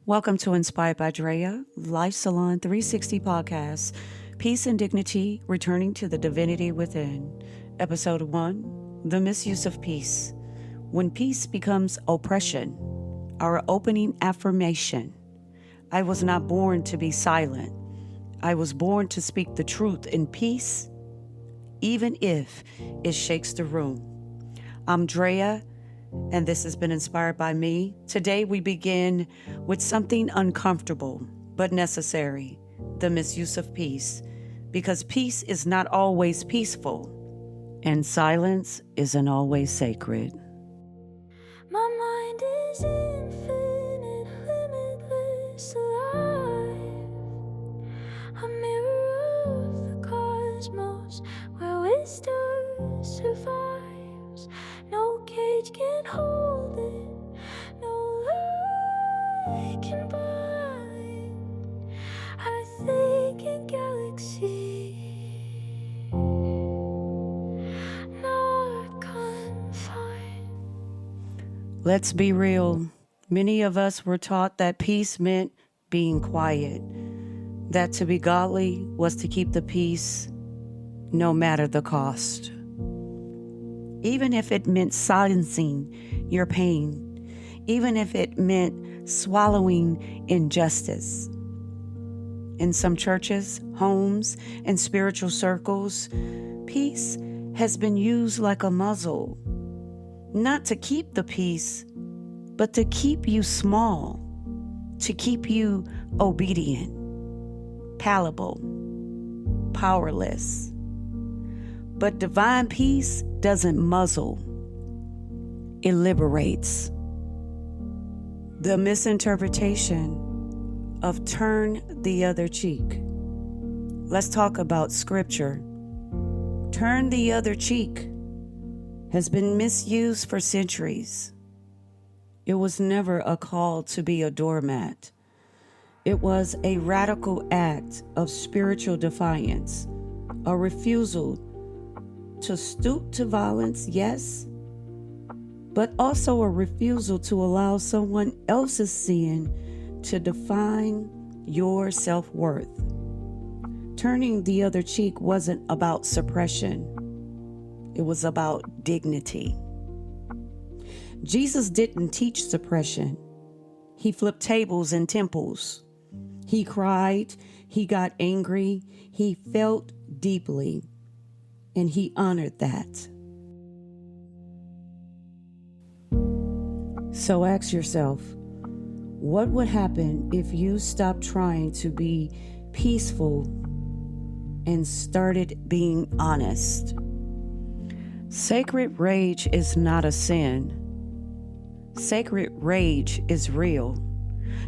Welcome to Inspired by Drea, Life Salon 360 podcast, Peace and Dignity, Returning to the Divinity Within. Episode 1, The Misuse of Peace. When peace becomes oppression, our opening affirmation. I was not born to be silent. I was born to speak the truth in peace, even if it shakes the room. I'm Drea, and this has been inspired by me. Today we begin with something uncomfortable but necessary, the misuse of peace, because peace is not always peaceful, and silence isn't always sacred. My mind is infinite, limitless, alive. A mirror of the cosmos where wisdom survives. No cage can hold it, no lie can bind. I think in galaxies, not confined. Let's be real. Many of us were taught that peace meant being quiet, that to be godly was to keep the peace no matter the cost. Even if it meant silencing your pain, even if it meant swallowing injustice. In some churches, homes, and spiritual circles, peace has been used like a muzzle, not to keep the peace, but to keep you small, to keep you obedient, palatable, powerless. But divine peace doesn't muzzle, it liberates. The misinterpretation of turn the other cheek. Let's talk about scripture. Turn the other cheek has been misused for centuries. It was never a call to be a doormat. It was a radical act of spiritual defiance, a refusal to stoop to violence, yes, but also a refusal to allow someone else's sin to define your self-worth. Turning the other cheek wasn't about suppression. It was about dignity. Jesus didn't teach suppression. He flipped tables in temples. He cried. He got angry. He felt deeply. And he honored that. So ask yourself, what would happen if you stopped trying to be peaceful and started being honest? Sacred rage is not a sin. Sacred rage is real.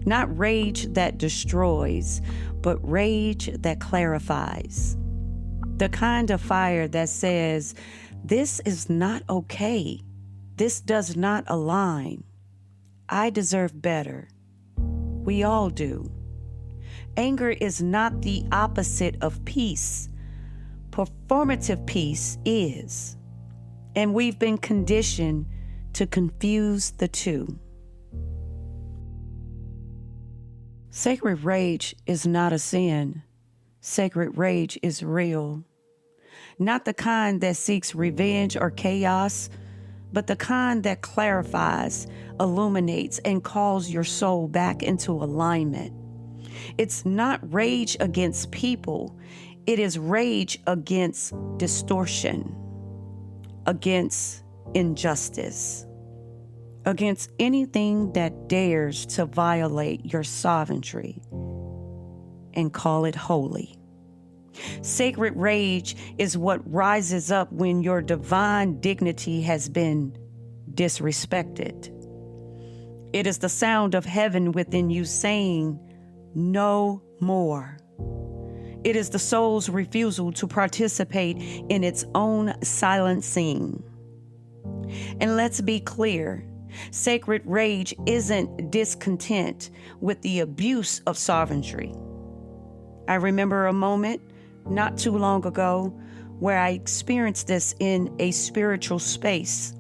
Not rage that destroys, but rage that clarifies. The kind of fire that says, this is not okay. This does not align. I deserve better. We all do. Anger is not the opposite of peace. Performative peace is. And we've been conditioned to confuse the two. Sacred rage is not a sin. Sacred rage is real. Not the kind that seeks revenge or chaos, but the kind that clarifies, illuminates, and calls your soul back into alignment. It's not rage against people. It is rage against distortion, against injustice, against anything that dares to violate your sovereignty and call it holy. Sacred rage is what rises up when your divine dignity has been disrespected. It is the sound of heaven within you saying, no more. It is the soul's refusal to participate in its own silencing. And let's be clear, sacred rage isn't discontent with the abuse of sovereignty. I remember a moment not too long ago where I experienced this in a spiritual space,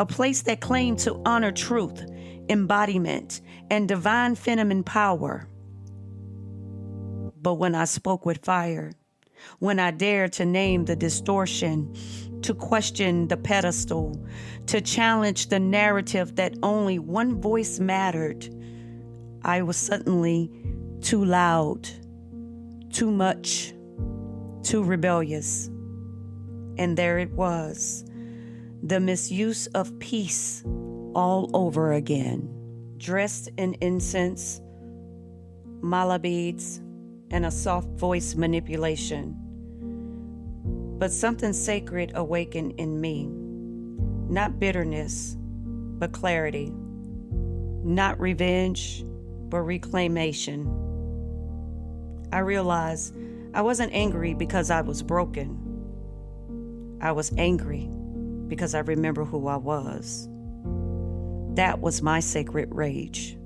a place that claimed to honor truth embodiment, and divine feminine power. But when I spoke with fire, when I dared to name the distortion, to question the pedestal, to challenge the narrative that only one voice mattered, I was suddenly too loud, too much, too rebellious. And there it was, the misuse of peace all over again, dressed in incense, mala beads, and a soft voice manipulation. But something sacred awakened in me. Not bitterness, but clarity. Not revenge, but reclamation. I realized I wasn't angry because I was broken. I was angry because I remember who I was. That was my sacred rage,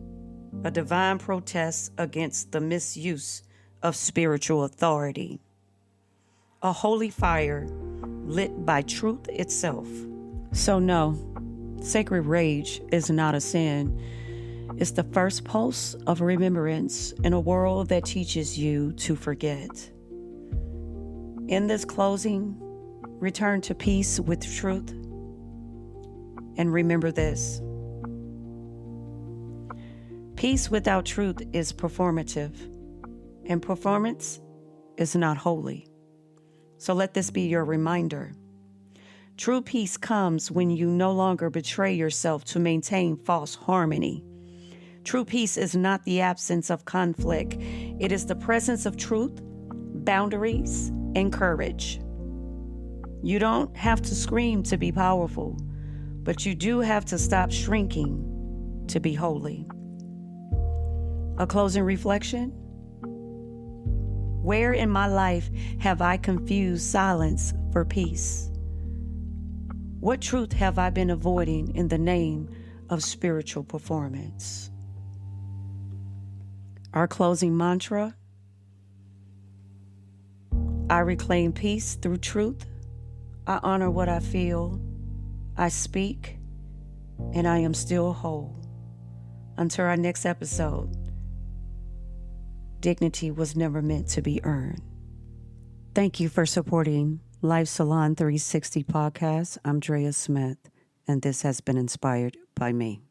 a divine protest against the misuse of spiritual authority. A holy fire lit by truth itself. So no, sacred rage is not a sin. It's the first pulse of remembrance in a world that teaches you to forget. In this closing, return to peace with truth. And remember this: peace without truth is performative, and performance is not holy. So let this be your reminder. True peace comes when you no longer betray yourself to maintain false harmony. True peace is not the absence of conflict. It is the presence of truth, boundaries, and courage. You don't have to scream to be powerful, but you do have to stop shrinking to be holy. A closing reflection. Where in my life have I confused silence for peace? What truth have I been avoiding in the name of spiritual performance? Our closing mantra: I reclaim peace through truth. I honor what I feel. I speak, and I am still whole. Until our next episode, dignity was never meant to be earned. Thank you for supporting Life Salon 360 podcast. I'm Drea Smith, and this has been inspired by me.